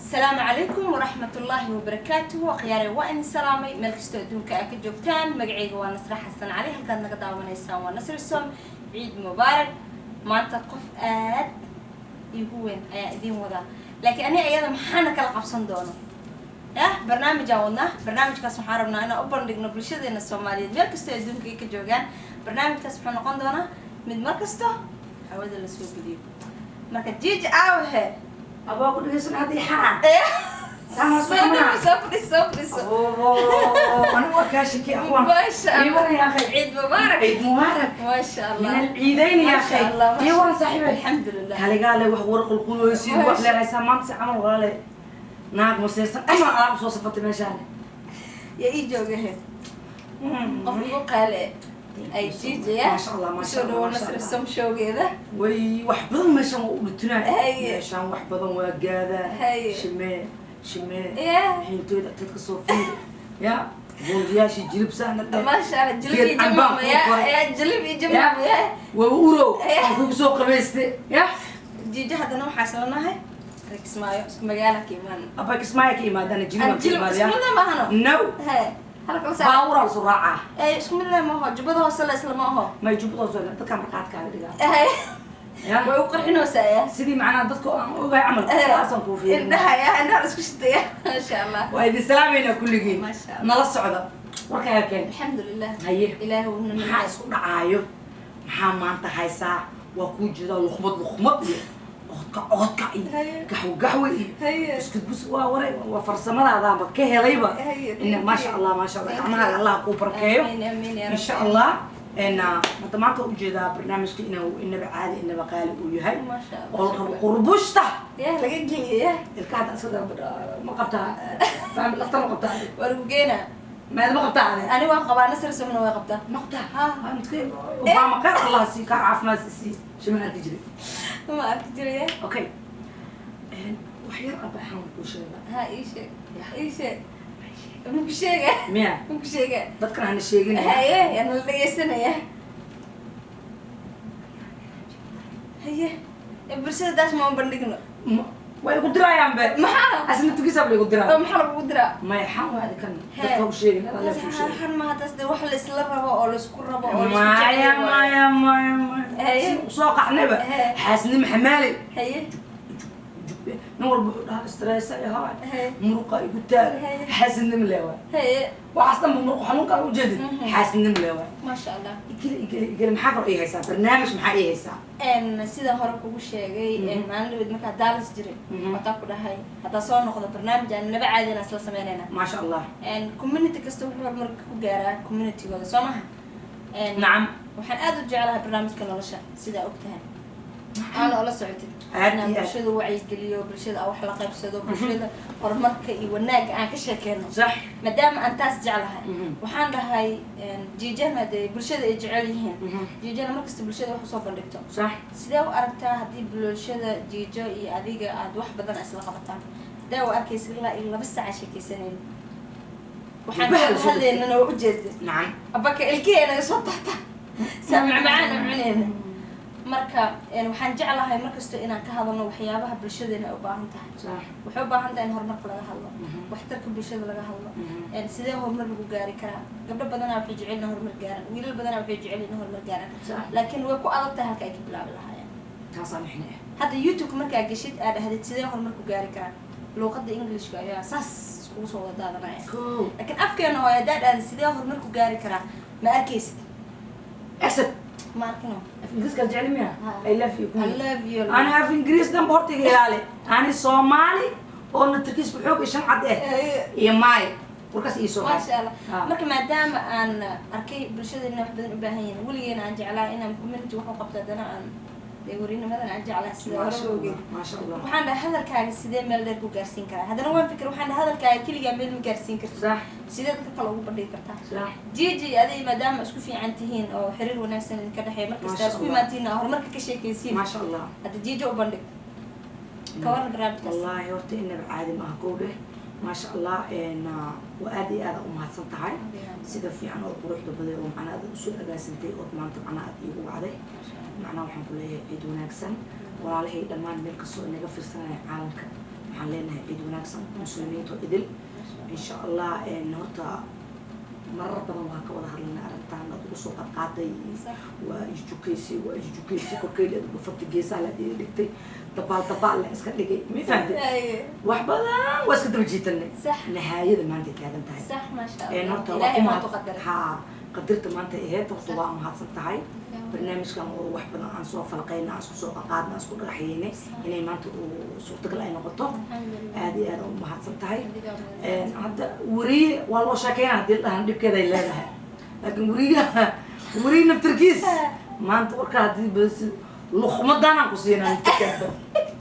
السلام عليكم ورحمة الله وبركاته وخياري وإن سلامي ملك استوديوك أكيد جوكتان مقعيق ونصر حسن عليه هل كان نقضى ونيسان ونصر السوم عيد مبارك ما أنت قف يقوين دين وضع لكن أنا أيضا محانا كلا قبصان دونه برنامج أولنا برنامج كاس محاربنا أنا أبرن لقنا بلشدة إن الصوماليين ملك استوديوك أكيد جوكان برنامج كاس محاربنا قندونا من مركزته حواد الأسوق اليوم مركز جيج أوه أبغى أقول لك إيش هذه حرام. سامع صفري. أوه أنا وكاشك يا أخوان. ما شاء الله. يا أخي. عيد مبارك. عيد مبارك. ما شاء الله. من العيدين يا أخي. ما شاء الله. يا صاحبي. الحمد لله. قال لي ورق القلوب يصير وأحلى رئيس ما تسمع عمل ولا لي. ناق مسيس أما أنا بصوص فتى مشان. يا إيجو جهد. قفلو قال أي جيجي يا. ما شاء الله ما شاء الله. شو نصر السم شو كذا. وي وحبضن مشان وبتنا. هي. مشان وحبضن وجاذا. هي. شمال. يا. حين تتصل فيه. يا. بودياش جلب سنة. ما شاء الله جلب يجمع يا جلب يجمع يا. وورو. أخوك سوق بيستي. يا. جيجي هذا نوع حصلنا هاي. ركز معي مجالك كمان. أبغى اسمعك إيه ما دنا جلب. جلب اسم الله ما هنو. نو. هاي. هلا كل سنة. باورا الزراعة. إيه اسم الله ما هو جبده وصل إسلام ما هو. ما يجيب له زول. تكمل قاعد كذا. هاي. يا. ويقرحنا وسايا. سيدي معنا ضدكم وجاي عمل. أصلا كوفي. إنها يا أنا رسكش تيا ما شاء الله. وهذه السلام هنا كل جيل. ما شاء الله. نلا الصعدة. وركها كين. الحمد لله. هيه. إلهي ونن. حاس ودعايو. محمد أنت هاي ساعة وكوج ذا لخمط. أغطى إيه. قهوة إيه. هيه. اسكت بس ورا وفرسمة هذا بكيه ليبا. هيه. إن ما شاء الله ما شاء الله. عمها الله كوبر كيو. آمين آمين يا رب. إن شاء الله. إن ما توجد برنامج إنه بعادي إنه بقالي وياهي. ما شاء الله. قربشته. يا لقيت لي يا. الكعدة أصلا ما قبتها. فاهم الأفطار ما قبتها. ورقينا. ما ما قبتها. أنا واقبة نصر سمنة واقبتها. ما قبتها. ها متكلم. وما كان الله سي كان عفنا سي شو ما تجري. ما أكتري. أوكي. وحير أبى حام كل شيء. ها إيش إيش ممكن شيء. ميا. ممكن شيء. تذكر عن الشيء. هاي أنا اللي يسنا يا. هي. برسالة داش ما بندقنا. ويقدر يا عم ما أصلا تقيس قبل يقدر. ما حرب قدرة. ما يحام هذا كان تذكر شيء لا لا شيء. حن ما هتصدق واحد السلر ربا أو السكر ربا أو ما هي سوق عنبة حاسني محمالي هي نور بقولها استرس يا هي هاي مرقة يقتال حاسني ملاوي هي وأصلا بمرق حنون كانوا جدي حاسني ملاوي ما شاء الله يقول محاضر إيه هسا برنامج محا إيه هسا إن سيدا هرب وش شيء إن ما نلود مكان دارس جري وتأكل هاي هذا صار نأخذ برنامج أنا نبع عادي ناس سمينا ما شاء الله إن كوميونتي كستو حوار مرق كجارة كوميونتي ولا سماها نعم وحن أدو جعلها برنامج كنا لشة سيدا وقتها أنا ولا سعيتي أنا برشيد وعي قليو برشيد أو حلقة برشيد وبرشيد ورمرك والناق عن كشة كنا صح مدام أنت تجعلها وحان لهاي جيجان هذي برشيد يجعليهن جيجان مركز برشيد وحصو بندكتو صح سيدا وأركتها هدي برشيد جيجا أديك أد واحد بدن أسلا قبطان دا وأركيس إلا بس عشان كيسنين وحان هذي إننا وجد نعم أباك الكي أنا صوتها سامع معانا معنا marka waxaan jeclahay markasto inaan ka hadalno waxyaabaha bulshadena u baahan tahay waxa u baahan tahay in horumarka laga hadlo waxtarka bulshada laga hadlo sidee horumar lagu gaari karaa gabdho badan waxay jecel yihiin horumar gaaran wiilal badan waxay jecel yihiin horumar gaaran laakiin way ku adag tahay halka ay ka bilaabi lahaayeen taasaan hadda youtube markaa gashid aad dhahdid sidee horumar ku gaari karaa luqadda englishka ayaa saas iskugu soo wadaadanaya laakiin afkeena oo aad dhahdid sidee horumar ku gaari karaa ma arkaysid ماركنو إنجليز كالجالي ميا I love you I love you أنا في إنجليز دم بورتي غيرالي أنا سومالي أو نتركيز بحوك إيشان عد إيه ماي وركاس إيسو ما شاء الله مركب ما دام أن أركي برشة إنه حبنا إبراهيم ولي أنا أرجع على إنه كومنتي وحنا قبضة أنا أن يورينا مثلا أرجع على السيدة ما شاء الله وحنا هذا الكاي السيدة ملدر بوجارسين كره هذا نوع فكر وحنا هذا الكاي كل جميل مجارسين كره صح السيدة تطلعوا بدي كرتها صح جي هذه ما دام أسكو في عنتهين أو حرير وناس كده حي مركز أسكو ما تينا هو مركز كشيء كيسين ما شاء الله هذا جي وبندق كورن برامج والله يورتي إنه عادي ما هقوله ما شاء الله إن وأدي هذا أمها صنطعي سيدا في عنا وروح دبلي ومعنا هذا أسود أجاسنتي وطمان طبعا أدي وعده معنا وحنا كله عيد ونكسن وعليه دمان ملك السوق نقفل سنة عالمك waxaan leenahay ciid wanaagsan muslimiinta idil insha allah horta marar badan waa ka wada hadlaynaa arrintaan aad ugu soo qadqaaday waa isjukaysi korkeyla ugu fatay geesaha la dhigtay dabaal la iska dhigay ma fahamtay wax badan waa iska daba jiitanay nihaayada maanta taagan tahay صح ما شاء الله horta إلهي ما waa تقدر qadirta maanta ahayd horta waa mahadsan tahay barnaamijkan oo wax badan aan soo falqayna aan isku soo qaadna aan isku dhagaxyeynay inay maanta uu suurtagal ay noqoto aad iyo aad u mahadsan tahay hadda wariye waa loo sheekeynaa haddii la dhahan dhibkeeda ay leedahay laakiin wariye naftirkiis maanta warkaa haddii bas luqmadaan aan ku siinaa naftirkeeda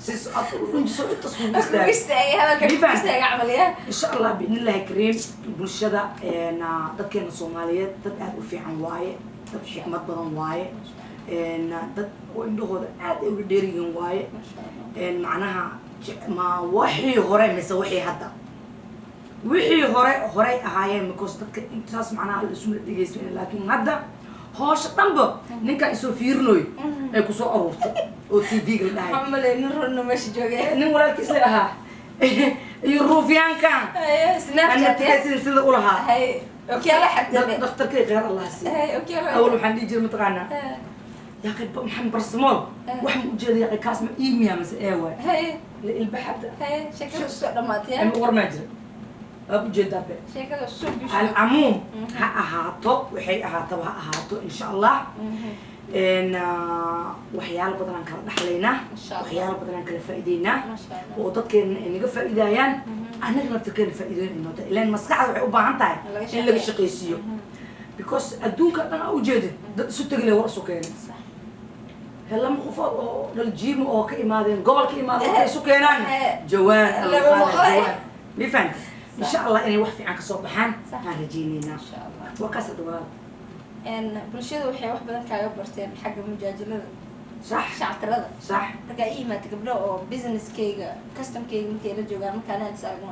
sis aad u dhunjiso intaas kugu istaaga insha allah biidni illaahi kariim bulshada dadkeena soomaaliyeed dad aad u fiican waaye dad xikmad badan waaye dad oo indhahooda aad ay uga dheer yihiin waaye macnaha ma wixii hore mise wixii hadda wixii horey ahaayeen because dadka intaas macnaha la isuma dhegeysan laakiin hadda hoosha dhanba ninka isoo fiirinoy ay kusoo aruurtay oo TV-ga la dhahay محمد نور ماشي جوجي nin walaalkiis la ahaa iyo ruufyaankan سناب شات sida u lahaa هاي اوكي لا حتى dhakhtarkay khayr allah siiyo هاي اوكي awal waxaan dhihi jiray mataqaanaa yaa qayb maxamed barsamool wax ma ujeeda yaa kaas ma iimiya mise eewa هاي ilbaxada هاي شكله سوق دماتيا ama war ma jira aad ujeedaa be شكله سوق alcamuum ha ahaato waxay ahaataba ha ahaato insha allah waxyaalo badan aan kala dhaxlaynaa waxyaalo badan aan kala faa'iideynaa ما شاء الله oo dadkeena ay naga faa'iidayaan annaga naftirkeena faa'iideyn inoo tahay ilaan maskaxda waxay u baahan tahay in laga shaqaysiiyo because adduunka dhan aa ujeedid dad isu tegi leh war isu keenay صح lama qofood oo dhaljiimo oo ka imaadeen gobol ka imaadeen waxay isu keenaan jawaan ma fahamta insha allah inay wax fiican kasoo baxaan aan rajaynaynaa ما شاء الله waa kaas hadda walaal bulshada waxay wax badan kaaga barteen xagga mujaajilada sax shactirada sax markaa ii imaata gabdho oo businesskayga customkayga markay la joogaan markaan hadis aragno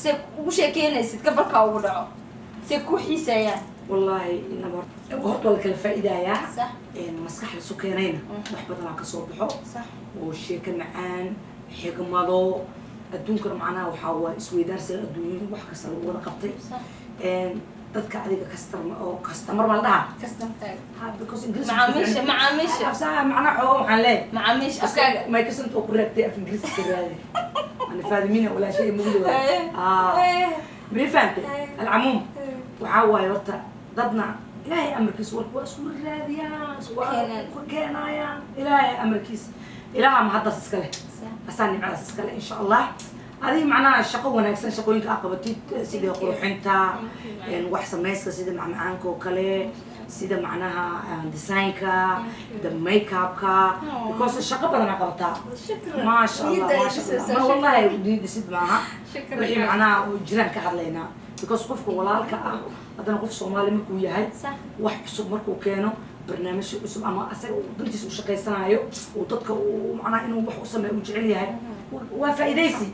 see ugu sheekeynaysid gabalkaa ugu dhaco see ku xiiseeyaan wallaahi inaba horta waa la kala faa'iidayaa صح maskax la isu keenayna wax badanaa kasoo baxo صح oo sheeko macaan xigmado adduunkana macnaha waxaa waa isweydaarsiga adduunyada wax kasta lagu wada qabtay صح dadka adiga customer ma la dhaha customkaaga because macaamiisha afsaha macnaha xooga waxaan leeyahay macaamiisha afkaaga may kasanta oo ku raagtay af ingiriisi ka raadi ana faadimina walaa shay mugdi ma fahamtay alcamuum waxaa waaye horta dadna ilaahay amarkiisa warka waa isku raadiyaan waa ku keenayaan ilaahay amarkiisa ilaaha ma haddaas iska leh asaa nimcadaas iska leh insha allah adiga macnaha shaqo wanaagsan shaqooyinka aad qabatid sida qurxinta wax samayska sida macmacaanka oo kale sida macnaha designka the makeupka because shaqo badan aad qabataa maasha allah maasha allah ma wallahi dhisid maaha wixii macnaha jiraan ka hadlaynaa because qofka walaalka ah haddana qof soomaali markuu yahay wax cusub markuu keeno barnaamij cusub ama asaga dantiisa u shaqaysanayo oo dadka macnaha inuu wax u sameeyo u jecel yahay waa faa'iidaysi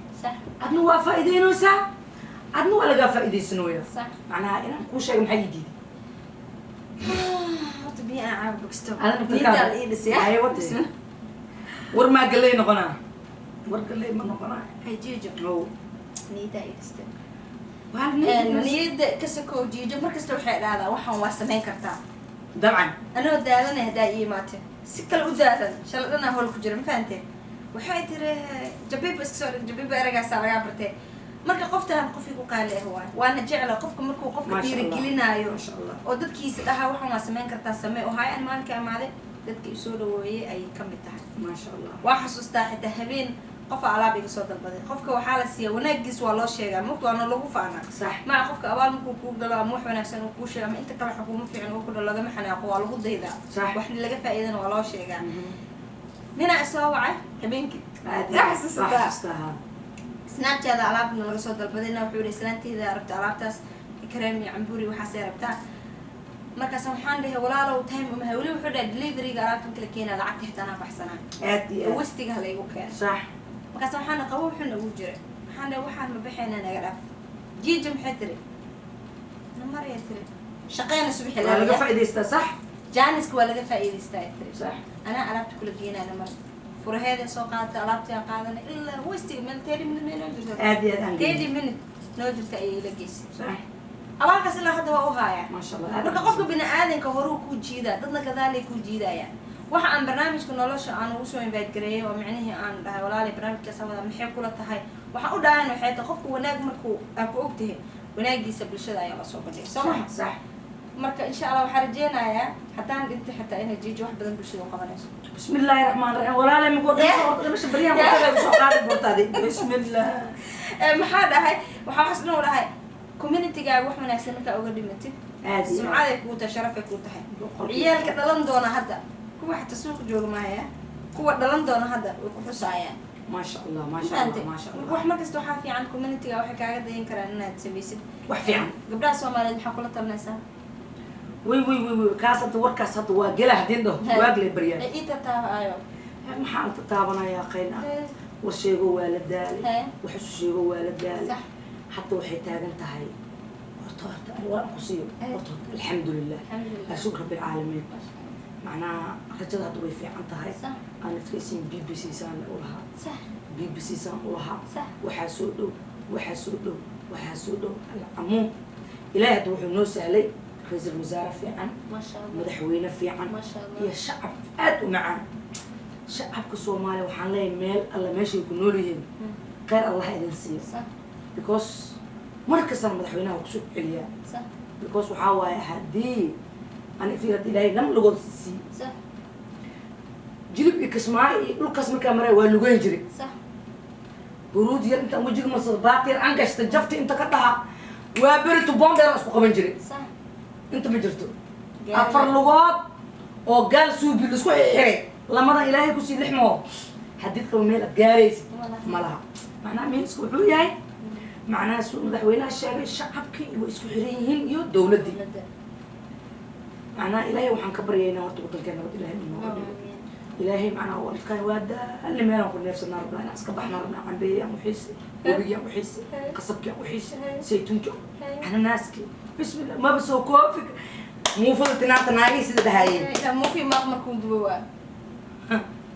adna waa faa'iideynaysaa adna waa lagaa faa'iidaysanooya macnaha inaan kuu sheega maxaa ii diiday horta biyo aan caabo bogsto adana nidaal ii dhisay war maa galley noqonaa war galley ma noqonaa hay jiijo oo nidaa ii dhistay waa niyada kasakoo jiijo markasta waxay dhahdaa waxaan waa samayn kartaa dabcan anoo daalanay haddaa ii imaatee si kale u daalan shala dhanaa howl ku jira ma fahanteen waxay tiri jabiba iska soo dhig jabiba eragaasaa lagaa bartee marka qoftaan qofii ku qaali ah waay waana jecla qofka markuu qofka dhiirigelinaayo oo dadkiisa dhahaa waxaan waa samayn kartaa samee oo hayan maalinka amaaday dadka isoo dhaweeyey ayay ka mid tahay maasha allah waa xasuustaa xitaa habeen qofa alaab iga soo dalbaday qofka waxaa la siiyaa wanaagiis waa loo sheegaa mugta waana lagu faanaa sax maca qofka abaal markuu kuu galo ama wax wanaagsan uu kuu sheego ama inta kale xukuumo fiican uu ku dhalo lagama xanaaqo waa lagu daydaa wax laga faa'iidana waa loo sheegaa ninaa isoo wacay habeenkii xasuustaa snapchat alaabna laga soo dalbadayna wuxuu yihi islaanteeda rabta alaabtaas kareem iyo cambuuri waxaasay rabtaa markaas waxaan dhahay walaalow time uma weli wuxuu dhahay deliveryga alaabtan kala keenaa lacagta xitaa anaa baxsanaa aad iyo aad wastiga hala igu keena sax markaas waxaan qabo wuxuu nagu jiray waxaan dhahay waxaan ma baxayna naga dhaaf jiija maxay tiri namaraya tiri shaqeyna subaxi waa laga faa'iidaystaa sax jaaniska waa laga faa'iidaystaa tiri sax anaa alaabta kula geenaa namar furaheeda soo qaadata alaabtii qaadan ilaa westiga meel 30 minute noo jirta aad iyo aad 30 minute noo jirta ay ila geysay صح abaalkaas ilaa hadda waa u haaya ما شاء الله marka qofka bini aadanka horuu ku jiida dadna gadaalay ku jiidayaan waxa aan barnaamijka nolosha aan ugu soo invite gareeyay oo macnaheedu aan dhahay walaali barnaamijkaas wada maxay kula tahay waxa u dhahan waxay tahay qofku wanaag markuu aad ku ogtahay wanaagiisa bulshada ayaa la soo bandhigay soo ma صح marka insha Allah waxaan rajeenayaa haddaan dhinta xataa inay jiijo wax badan bulshada u qabanayso بسم الله الرحمن الرحيم ولا لا مقول لك مش بريان بقى سو قاعد بورتادي بسم الله maxaa dhahay waxaa xasna u dhahay community-gaaga wax wanaagsan markaa uga dhimatid sumcaday kuu tahay sharafay kuu tahay ciyaalka dhalan doona hadda kuwa xataa suuqa jooga maaya kuwa dhalan doona hadda way ku xusaayaan ما شاء الله ما شاء الله ما شاء الله wax markasta waxaa fiican community-ga waxay kaaga dayin karaan inaad samaysid wax fiican gabdhaha Soomaaliyeed waxaa kula talinaysaa وي وي وي وي كاسة وركاس هذا واجله هدين ده واجله بريان إيه تتابعه ما حال تتابعنا يا قينا والشيء هو والد دالي وحس الشيء هو والد دالي صح حتى وحيتاج انت هاي ورطة قصير الحمد لله الحمد لله شكر رب العالمين معناها رجلها ضوي في انت هاي صح انا تكسين بي بي سي سان اولها صح بي بي سي سان اولها صح وحاسودو وحاسودو وحاسودو العموم إلهي دوحو نو سهلي رئيس الوزراء في عن ما شاء الله مدحوينه في عن ما شاء الله هي الشعب آد ومعان شعبك الصومالي وحان لي ميل الله ماشي يقولوا لهم غير الله إذن سير صح because مركز أنا مدحوينه وكسوك عليا صح because وحاوة هدي أنا في رد إلهي لم لغض سي صح جلب إكسماعي لقسم كاميرا ولغين جري صح برود يا أنت مجيك مصر باطر عنك استجفتي أنت كتها وابرت بوندر أسبوع قبل جري صح انت ما جرتو افر لغات او قال سوبي لسو خيري لما الهي كسي لحمو حديد قبل ميل غاريس مالها معناها مين اسكو خو ياي معناها سو مدحوينها الشعب شعبكي واسكو خيريين يو دولتي معناها الهي وحن كبرينا ورتو كان الهي انه الهي معناها هو كان وادا اللي ما نقول نفس النار ربنا اسكبحنا ربنا عن بي يا محيس وبي يا محيس قصبك يا محيس سيتونك احنا ناسكي بسم الله ما بسوا كوفك مو فضل تنار تناري سيدة هاي مو في مقمركم دبوا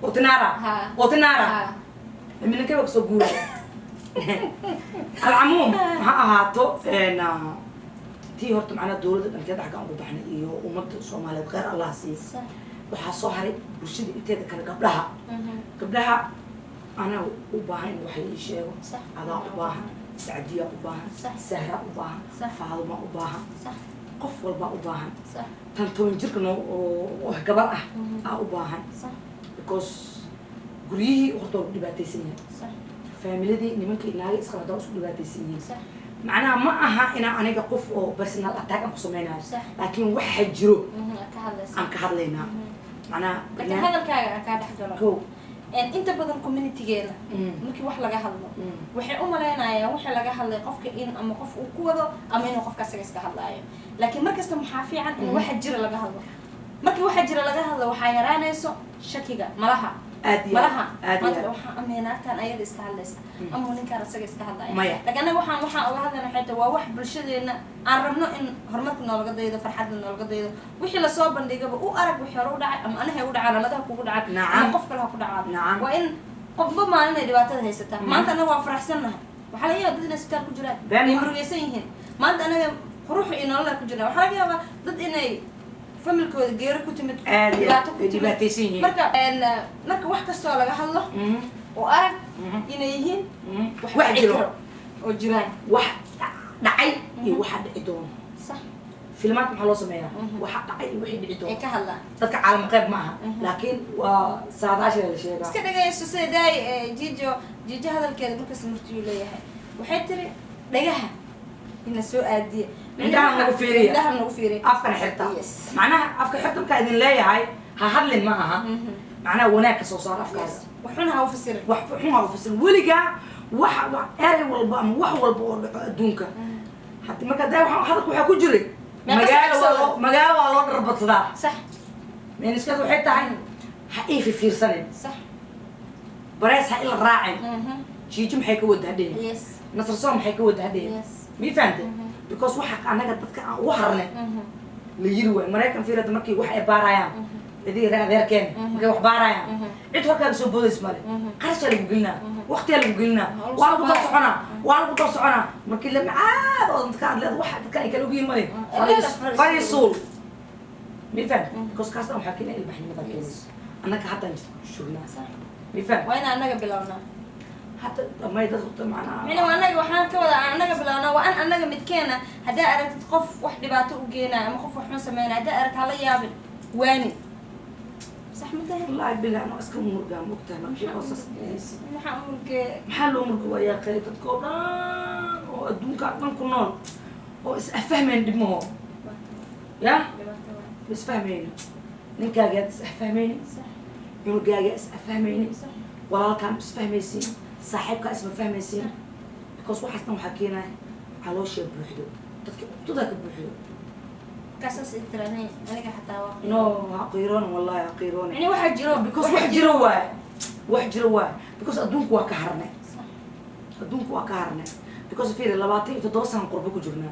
وتنارا وتنارا من كيف بسوا قولة العموم هاتو انا تي هرت معنا الدولة أن كده حاجة أمور بحنا إيه ومد الصومالية غير الله سيس وحصو هري برشيد إنتي ذكر قبلها أنا وباهن وحي شيء أنا وباهن سعدية وباهن سهرة وباهن فاطمة وباهن قف والبا وباهن تنتون جركنا وهجبر وباهن because قريه وخطور دباتيسين family دي نمكن نلاقي إسقاط داوس دباتيسين معناها ما أها أنا قف أو personal attack أم قسمينها لكن واحد جرو أم كهذلينا معناها لكن هذا الكاد حجرا inta badan community-geena markii wax laga hadlo waxay u maleynayaan waxa laga hadlay qofka in ama qof uu ku wado ama inuu qofka asaga iska hadlaayo laakiin markasta maxaa fiican in waxa jira laga hadlo markii waxa jira laga hadlo waxa yaraanayso shakiga malaha malaha maanta waxa ameenaatan ayada iska hadlaysa ama ninkaan asaga iska hadlaya laakiin waxaan uga hadlaynaa xayta waa wax bulshadeena aan rabno in horumarka noolaga daydo farxadna noolaga daydo wixii la soo bandhigaba u arag wixii hore u dhacay ama anahay u dhacay nabadaha kugu dhacay ama qof kale ha ku dhacay waa in qofba maalin ay dhibaatada haysataa maanta anaga waa faraxsannahay waxaa laga yaabaa dad inay isbitaal ku jiraan ay murugaysan yihiin maanta anaga quruux iyo nolol ku jiraan waxaa laga yaabaa dad inay familkooda geero ku timid dhibaato ku timid marka wax kastoo laga hadlo oo arag inay yihiin wax jiro oo jiraan wax dhacay iyo waxa dhici doona صح فيلمات محلو سميها waxa dhacay iyo wixii dhici doona ay ka hadlaan dadka caalam qayb ma aha laakiin waa saadaasha la sheegaa iska dhagayso siday jiijo hadalkeeda markaas martii leeyahay waxay tiri dhagaha ina soo aadiye indhaha nagu fiiriya afkan xirta macnaha afka xirta marka idin leeyahay ha hadlin ma aha macnaha wanaag ka soo saar afkaas waxuna ha u fasirin waxuna ha u fasirin weliga wax eray walba ama wax walba oo dhaco adduunka hadii marka daa hadalku waxa ku jiray magaalo waa loo dharbadsadaa sax meeniskadu waxay tahay ha ii fiirsanin sax barees ha ila raacin jiijo maxay ka wada hadheen nasr soo maxay ka wada hadheen mi fahamtay because waxa anaga dadka aan u harnay la yiri way mareykan fiirada markii wax ay baarayaan إذا رأى ذير كان كي وحبارة عيد هكذا سو بوليس مالي قرش اللي قلنا وقت اللي قلنا وأنا بدرس عنا وأنا بدرس عنا ما كل معاد أنت كان لا واحد كان يكلمين مالي فريسول ميفهم كوس كاسنا وحكينا اللي بحنا مثلا كيس أنا كحتى شغلنا ميفهم وين أنا قبلنا حتى ما يدخل معنا يعني وأنا وحنا كذا أنا قبلنا وأنا أنا متكينا هدا أردت تقف واحد باتو وجينا ما خف وحنا سمينا هدا أردت على يابل واني صح متى والله بالله أنا أسكن مرجع مقتنع في قصص محل أمرك ويا قريت تقولنا ودون كاتم كنون وإس أفهمين دمه يا بس فهمين نكاجات أفهمين يقول جاجات أفهمين ولا كان بس فهميسين صاحبك اسمه فهميسين because واحد نوع حكينا على شيء بروحه تذاك بروحه قصص التراني أنا حتى واقع no عقيرون والله عقيرون يعني واحد جرو because واحد جروا because أدونك واكهرنا أدونك واكهرنا because في اللباتين تدوسن قربك جرنا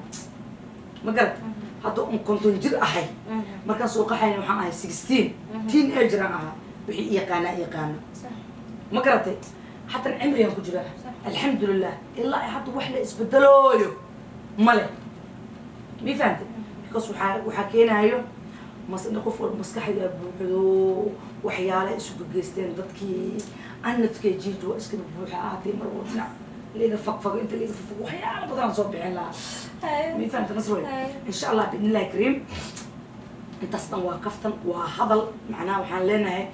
ما قلت هذا كنت نجر أحي ما كان سوق حين وحنا 16 تين أجرنا بحي يقانا ما قرأتي حتى عمري يوم كجرا الحمد لله إلا حتى وحدة اسبدلوه ماله مي فهمت because وحكينا هيو نقف مسكحي بوحدو وحياله اسوق جيستين دتكي أنا تكي جيجو اسكن بوحاتي مروتنا لينا فق انت لينا فق وحياله بدنا نصبحين لا مي فهمت نصروي إن شاء الله بإذن الله كريم انت أصلا وقفتن وهذا معناه وحن لنا هي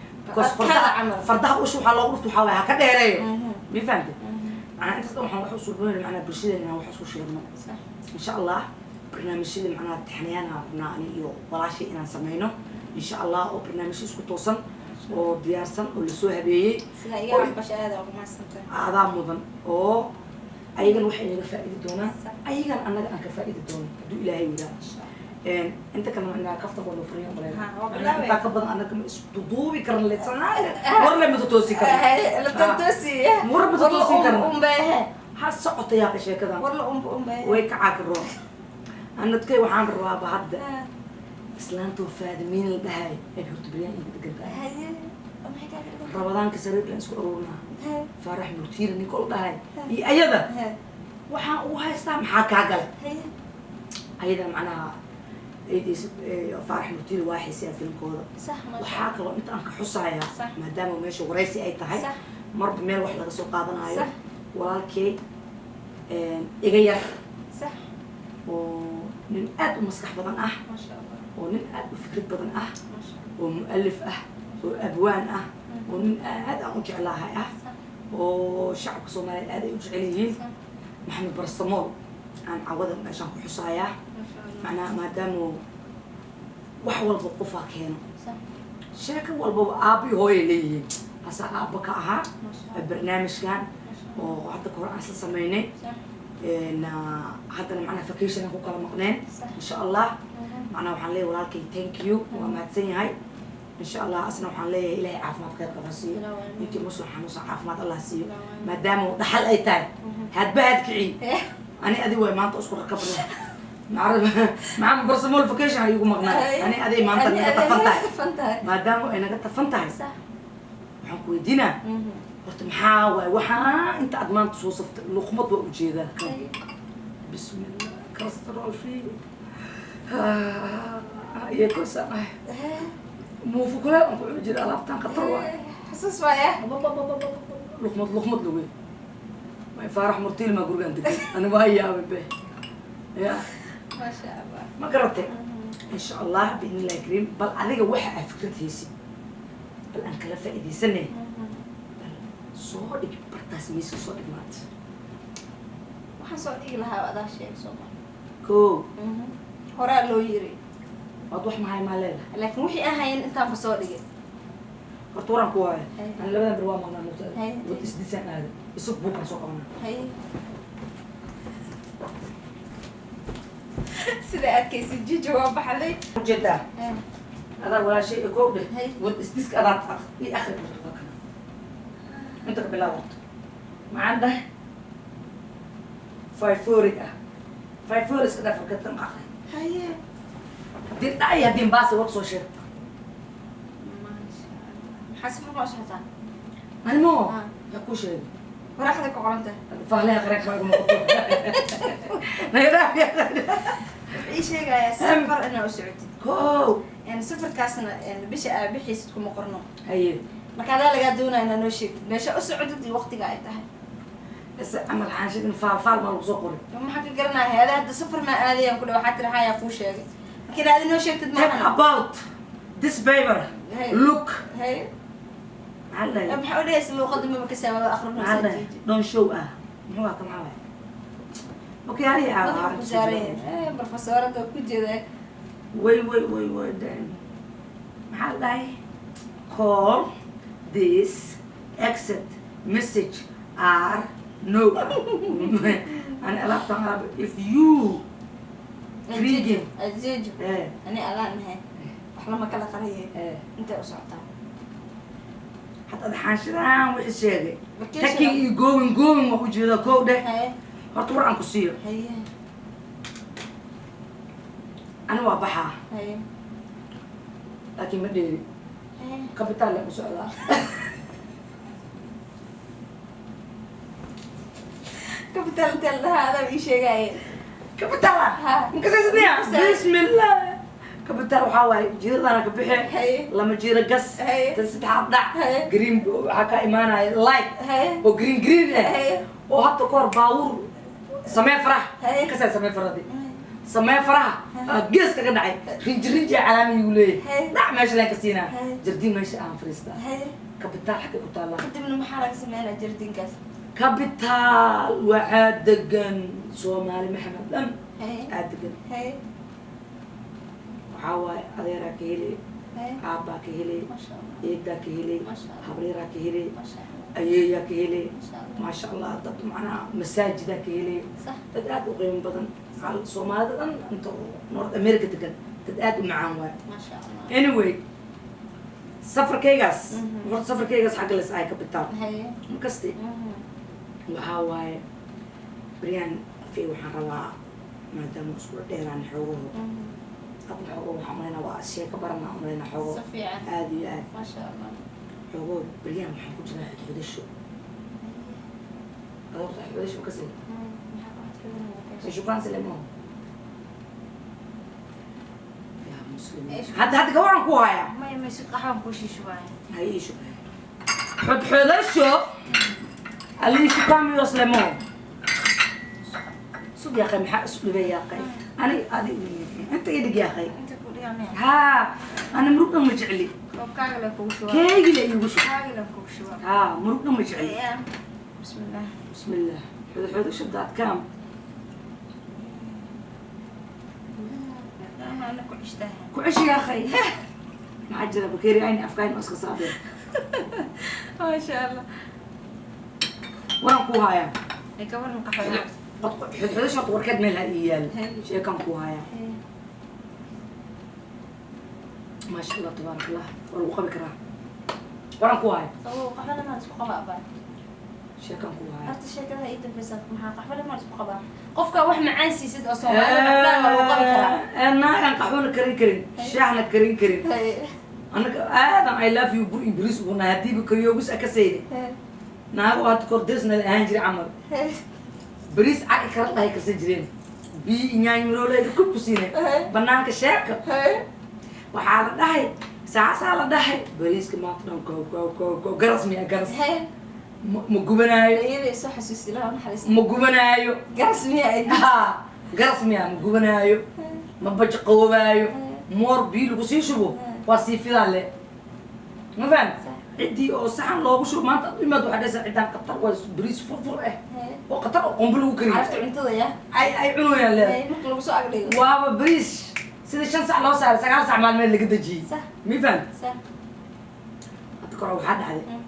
فردها وش وحلا وقفت وحلا هكذا يريه مي فهمت أنا أنت أصلا وحنا وحوس وبين معنا برشيد إنه وحوس وشيرنا إن شاء الله برنامج شيء معنا تحنيانا بناني ولا شيء إن سمينه إن شاء الله وبرنامج شيء توصل وديارسن والسوء هبيه هذا مدن أو أيضا وحين الفائدة دونا أيضا أنا كفائدة دونا دو إلهي ولا أنت كمان أنا كفتة ولا فريم ولا أنا كبر أنا كم تدوبي كرن لتسانع ولا متوسي كرن لا تتوسي ولا متوسي كرن به حس عطي يا كشيء كذا ولا به ويك عاكرو أنا تكي وحان روا بعد إسلام توفاد مين الدهاي أبي تبريان يقدر رمضان كسرت لنسكو أرونا فرح مرتير نيكول دهاي أيضا وهاي استام حاك عقل أيضا معناها فرح مرتير واحد سيا في الكورة صح وحاك لو أنت أنك حصايا ما دام ماشي ورئيسي أي تهاي مر بميل واحدة سوق قادنا هاي ولكن إغير صح ونن أد ومسكح بدن ما شاء الله ونن أد وفكرة بدن ما شاء الله ومؤلف وأبوان ونن أد أرجع لها وشعب الصومالي أد يرجع ليه محمد برسمول عن عوض عشان حصايا معناه ما داموا وحول بقفا كانوا شاكل والبابا أبي هو ليه هسا أبوك أها البرنامج كان وحتى كورة أصل سميني إن حتى معنا فكيشن هو كلام مقنين إن شاء الله معنا وحنلي ولكن thank you وما تسني هاي إن شاء الله أصلا وحنلي إلهي عافمات خير قبسي أنت مسلم حنوس عافمات الله سيو ما داموا دحل أي تاي هاد بعد كعي أنا أدي وين ما أنت أذكر ركبنا مع برسموا الفكيشن يقول مقنع أنا أدي ما أنت تفنتها ما داموا أنا تفنتها وحنكوي دينا قلت محاوى وحا انت ادمان تصوصف لخمط وجهه بسم الله كاسترول في يا كوسا مو فكره نقول جد الابتان قطروا حسس وياه لخمط لوي ما فرح مرتيل ما قرقان دك انا ما هي به يا ما شاء الله ما قررت ان شاء الله باذن الله الكريم بل اديga waxa fikradeysi bal an kala faa'iideysane soo dhig bartaas miiska soo dhig maanta waxaan soo dhigi lahaa adaa sheeg Soomaa koo horaa loo yiri wad wax mahay ma leedahay laakiin wixii ahayn intaan ba soo dhigay horta waran ku waay aan labada bir waa maqnaa mugtada wad isdisaan aad isoo buukan soo qabana hay sida arkaysi jijo waa baxday jidda adaa wala shay koo dhig wad isdiska adaa i akhri انت بلاوت ما عنده فايفورس كده فكرت معاك هيا دي داي هدين باس وقت شيء حاسة فرق أشرطة أنا مو يكون شيء وراحتك وقرنته فعليها قريت ما يقوم ما يراح إيش هيك يا سفر أنا وسعودي كو يعني سفر كاسنا يعني بحيس تكون مقرنة أيه marka adaa lagaa doonaya inaa noo sheegtid meesha u socodid waqtiga ay tahay بس عمل حاجة إن فال ما لقصو قري maxaa ka garanaya hada hadda safar ma aadayaan ku dhaw waxaa tiri hayaa kuu sheegay marka aad noo sheegtid Take maahan about this paper look hay معلّي maxaa u dhayaysa luuqada maba ka saamaba akhrino معلّي don't show محوها كم عوي أوكي هري madaxa ku saareen professorada ku jeeda وي then معلّي call this exit message are no أنا ألعب عربي if you reading ajeejo إيه ani alaan nahay wax lama kala qariyay إيه inta u socotaa حتى الحاشرة وإيش شيء Vacation. taking going ووجهه كوده hay هرتور عنك سير hay أنا وابحة hay لكن ما أدري hay كابيتال لا مسؤولة kapital tel hada ii sheegay كابيتال ها. مكسسني مكسس. بسم الله كابيتال وحاوي جير أنا كبحة هي. لما جير قص هي. تنسيت حضع هي. جرين حكا إيمانا لايت hay وجرين هي. وحتى كور باور سماء فرح هي. كسر سماء فرح دي سماء فرح قيس كذا دعي رنج علامي يقولي هي. دع ماشي لك سينا هي. جردين ماشي فريستا hay كابيتال حكي كابيتال الله kadibna maxaa laga sameynaa jardiinkaas كابيتال وعاد دقن سومالي محمد لم hay عاد دقن hay وحاواي أديرا كهلي hay أبا كهلي ما شاء الله إيدا كهلي ما شاء الله حبريرا كهلي ما شاء الله أييا كهلي ما شاء الله ما شاء الله ضد معنا مساجد كهلي صح تدعاد وقيم بدن على الصومال دقن أنتو نورد أمريكا دقن تدعاد معاهم واي ما شاء الله anyway سفر كيغاس مهم. ورد سفر كيغاس حق لساي كابيتال hay مكستي وحاواي بريان في وحن روا ما دام أسبوع ديران حوره قبل حوره وحملنا وأشياء كبرنا عملنا حوره صفيعة هذه ما شاء الله حوره بريان وحن كنا حد الشو هذا حد الشو كسر شو كان سلمه يا مسلم إيش؟ هذا كمان كوايا ما يمسك قهوة بوشي شوية هاي شو حد الشو اللي شو كان يسلمه سوق يا أخي محق سوق لي يا أخي أنا هذه أنت يدك يا أخي انت تقول يا مين ها أنا مروق مجعلي كاغلا كوشوا كيجي لي يوشو كاغلا كوشوا ها مروق مجعلي ايه بسم الله بسم الله حد شدات كام انا كعشتها كعش يا أخي معجلة بكيري عيني أفكاري مسك صابر ما شاء الله وأنا كوهايا هي كمان قهوة حد شط وركد من هالإيال هاي. شيء كم كوهايا ما شاء الله تبارك الله والوقا بكرة وأنا كوهايا هو قهوة ما تسبق بقى شيء كم كوهايا هذا الشيء كذا يدم بس محا قهوة ما تسبق بقى قفك واحد معان سيسد أصلا أنا والوقا بكرة أنا قحونا كرين شاحنا كرين أنا I love you إبريس ونهدي بكريو بس أكسيني ناقو هاتكوردسنا الأهانجري عمر بريس عقل كرت الله يكسجرين بي إنيان مرولا يدكب بسينة بنانك شاكة وحالة داهي ساعة داهي بريس كما تنام كو قرص ميا قرص مقوبنايو يلي صح سيسي لها ونحرس مقوبنايو قرص مية ها قرص ميا مقوبنايو مبج قوبايو مور بيلو بسيشبو واسيفي ذالي ما فهمت عدي أو صحن لو بشو ما تقدر ما تروح على عدان قطر وبريس فرفر وقطر قنبلو كريم عرفت عنتظر يا أي عنو يا لا اي مطلوب سوق عليه وابا بريس سيد شن ساعة لو ساعة ساعة ساعة مال اللي قد جي صح مي فهمت صح أتذكر واحد عليه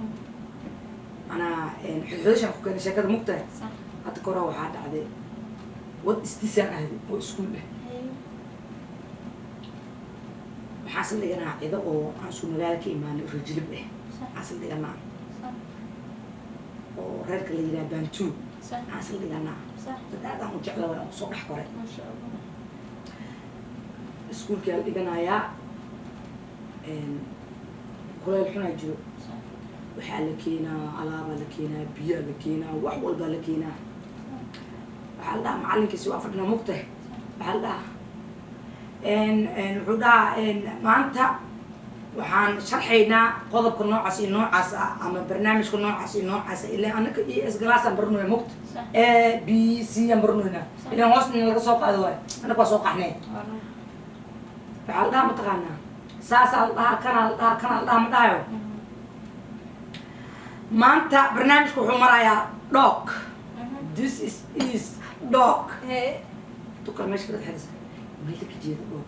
أنا يعني حدش أنا كنا شكل مقطع صح أتذكر واحد عليه واستساء هذه وسكول له حاصل لي أنا إذا أو عشان ملالك إيمان الرجل به حاصل لي أنا صح ورجل اللي يلعبان تو صح حاصل لي أنا صح هذا مجعل ولا صبح قريب ما شاء الله سكول كان لقينا يا kuleel xunaa jiro waxaa la keenaa alaabaa la keenaa biyaa la keenaa wax walbaa la keenaa waxaa la dhahaa macalinkiisi waa fadhinaa mugtah waxaa la dhahaa wuxuu dhahaa maanta waxaan sharxaynaa qodobka noocaas iyo noocaas ah ama barnaamijka noocaas iyo noocaas ah ilaa anaka ES galaasaan baranoya mugta A B C aan baranoynaa ilaan hoos in laga soo qaado waayo anaka waa soo qaxnee waxaa la dhahaa mataqaanaa saasaa la dhahaa kanaa la dhahaa kanaa la dhahaa ma dhahayo maanta barnaamijka wuxuu marayaa dog this is dog dukaa meesha fadad xirisa meela ka jeeda dog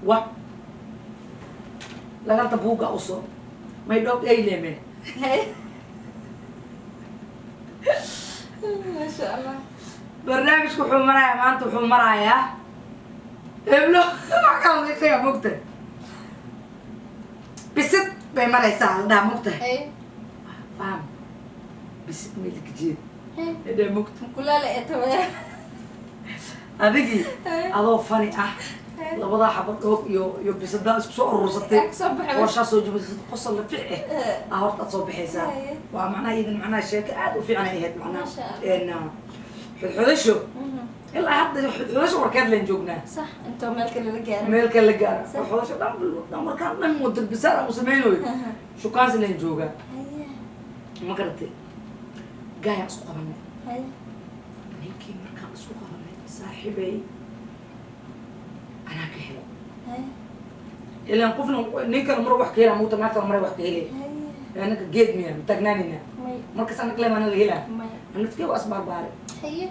wa lagalta buuga usoo may dog ayleme maasha allah barnaamijka wuxuu marayaa maanta wuxuu marayaa heblo wax kala sheega mugta bisid bay maraysaa la dhaha mugta faham bisid meela ka jeeda edee mugta kulaala etawaya adigii adoo fani ah labadaa xaba dhoog iyo bisadaa isku soo urursatay qorshaa soo jubisay qosol la fic ah horta aad soo bixaysaa waa macnaha iyadan macnaha sheeko aad u fiican ay ahayd macnaha xudxudasho ilaa hadda xudxudasho warkeed leen joognaa صح intoo meel kale la gaaro meel kale la gaaro xudxudasho dhan markaan dhan wada bisaar aan u samaynayo shukaansi leen joogaa ma garatay gaaya isku qabanay ninkii markaan isku qabanay saaxiibay أنا كهلا. إلا نقفنا نيكر مرة واحد كهلا موت ما كان مرة واحد كهلا. أنا كجيد ميا متجنننا. مركز أنا كلام أنا الهلا. أنا تكيو أسمع بارد. هي.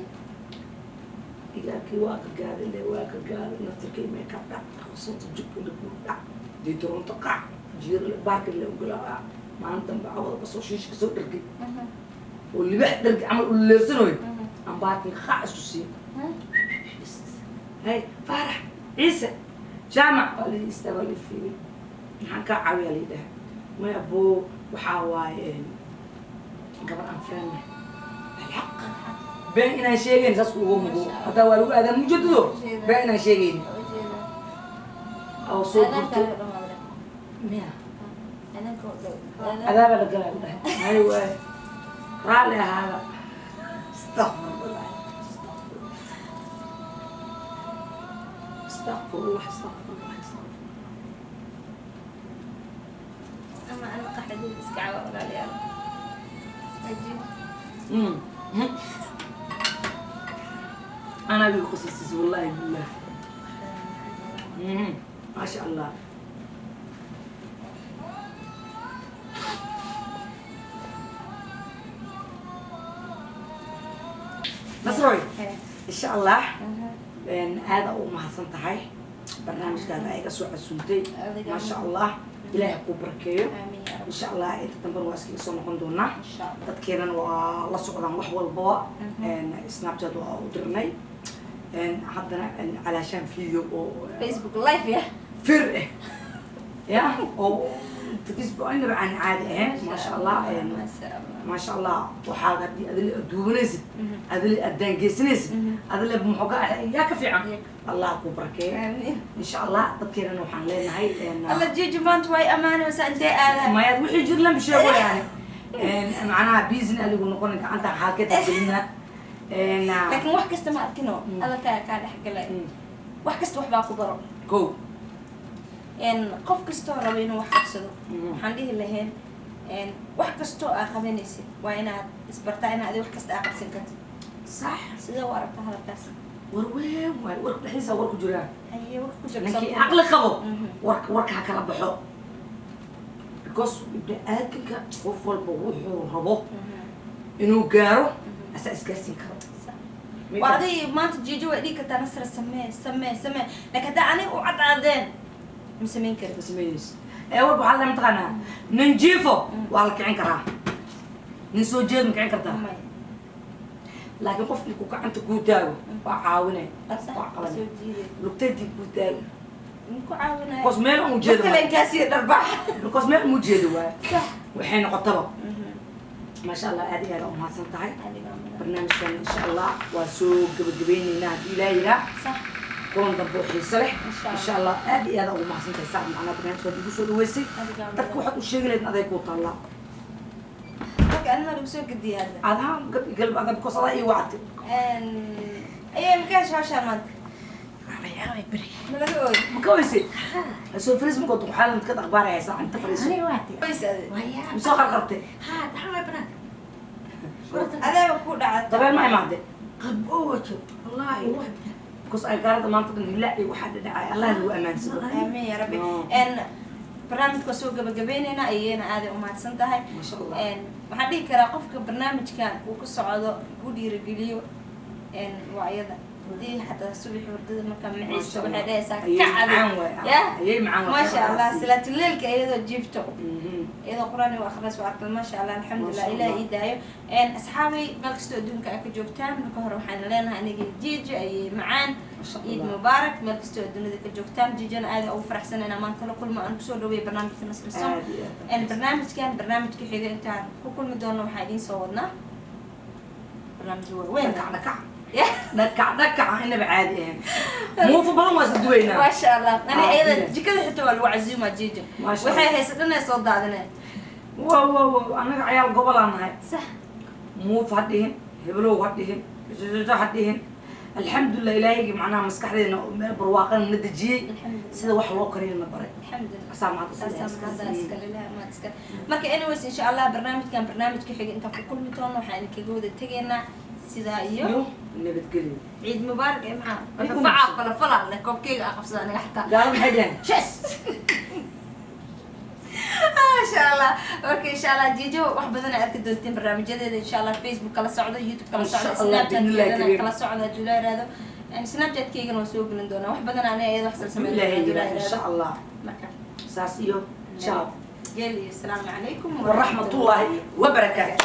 إذا كي واقع قاعد اللي واقع قاعد نفتر كي ما يكبر. خصوصا تجيب كل بقول دي ترون تقع. جير البارك اللي وقول ما أنت بعوض بس وشيش كسر درجي. واللي بحد درجي عمل اللي سنوي. أم بارك خاص وسي. هاي فرح. عيسى جامع قال لي استوى فيه maxaan kaa caawiyaa la yidhaha may aboo waxaa waaye gabar aan friendna alxaq been inaan sheegayn saas uga mugo haddaa waa lagu aadan mujadado been inaan sheegayn oo soo gurtay miya adaaba la galaa la dhahay may waaye raalli ahaada astaqfirullah استغفر الله استغفر الله استغفر أما أنا قاعدة إسكعة ولا لي أجيب أنا أبي خصوصي والله بالله ما شاء الله نصروي إن شاء الله هذا أو ما حصلت هاي برنامج هذا أيها سوء السنتي ما شاء الله إلهي كبركيه إن شاء الله أنت تنبر واسكي صنع قندونا تذكيرا والله سقطان وحول البواء سناب شات ودرني حطنا علشان فيديو فيسبوك لايف يا فرقة يا أو تكسبوا عنا عن عادي ما شاء الله ما شاء الله وحاجة دي أدل دوبنيس أدل أدان جسنيس أدل بمحقق يا كفي عم الله كبرك إن شاء الله تذكرنا وحن لنا هاي الله جيجي ما أنت واي أمانة وسأنت ما يروح يجر لهم بشيء يعني معناها بيزن اللي يقولون نكون أنت حالك تقولنا لكن واحد كستمع كنو هذا كان حق له واحد كست واحد باكو برا كو يعني قف كستو ربينا واحد صدق حنديه اللهين يعني واحد كستو آخذينيسي وأنا إسبرتا أنا هذه واحد كست آخر سنكت صح سيدا وارك هذا الكاس وين ورك بحيسه ورك جرا هي ورك جرا لكن عقل خبو ورك هكذا بحو because بدي أكلك وفول بروحه ربو إنه جارو أساس كاسين كرو وهذه ما تجي جوا ديك تنصر سماه لكن ده أنا وعد عادين مسمين كده مسمينيش أول بحال لما تغنى ننجيفه والك عين كراه نسوي جيد مكعين كرتاه لكن قف لك وكعنت كوتاو وعاونه وعقلنا لقتدي كوتاو نكو عاونه قص ميل موجود كلن كاسير دربح قص ميل موجود صح وحين قطبه ما شاء الله هذه أنا أمها سنتهاي برنامج كان إن شاء الله وسوق جبيني نادي لا صح kulan dambe xiiso leh insha allah aad iyo aad ugu mahadsantahay saacad macnaa barnaamijka ugu soo dhaweysay dadka waxaad u sheegi lahayd aday ku taallaa marka anima lagu soo gediya hadda adaha galb adan because adaa ii wactay ayay makaasha hawshaan maanta ayaabay beri malaga ooy maka weysay soo facebook oo xaalan ka akhbaaraya saacan inta fariiso weys ade soo qarqartay adeeba ku dhacay dabeel ma imaade qaboojo wallahi because ay gaarada maanta dhan ilaa ay waxa dhacay allah lagu amaansado amiin ya rabbi barnaamijka soo gabagabeynayna ayayna aaday u mahadsan tahay waxaan dhihi karaa qofka barnaamijkan uu ku socdo ku dhiirigeliyo waa iyada hadii xataa subax hurdada markaa maciisto waxay dhahaysaa ayay macaan maasha allah salaatuleelka iyadoo jiifto iyadoo quraan u akhrinas waa arkan maasha allah alxamdulilah ilaah ii daayo asxaabay meel kastoo adduunka ay ka joogtaan marka hore waxaan leenahay aniga jiiji ayay macaan ciid mubaarak meel kastoo adduunyada ka joogtaan jiijana aada ugu faraxsan inaan maanta la kulmo aan kusoo dhaweeyo barnaamijka nasrisom barnaamijka xiga intaan ku kulmi doono waxaa idiin soo wadnaa barnaamij waaweyn دكع هنا بعادي مو في بلون واسدوينا ما شاء الله انا ايضا جكده حتى الوعزيمه جيجا waxay haysadana soo daadana واو انا عيال قبل انا صح مو فهدين هبلو هدين هدين الحمد لله الهي معناها مسكحدينا برواقنا ندجي sida wax loo kariyo ma baray الحمد لله سامعت marka anyways insha Allah barnaamijka xiga inta ku kulmi doono waxaan kaga wada tageynaa sida iyo nabadgelyo ciid mubaarak ee maxaa faca fala la koobkeyga aqabsada aniga xataa gaal maxay dhaheen yes insha Allah okay insha Allah jijo wax badan aad arki doonteen barnaamijyadeeda insha Allah Facebook kala socdo YouTube kala socdo Snapchat kala socdo julaarado Snapchat keygana soo gelin doona wax badan aan ayada wax sameeyay insha Allah marka saas iyo ciao يلي السلام عليكم ورحمة الله وبركاته.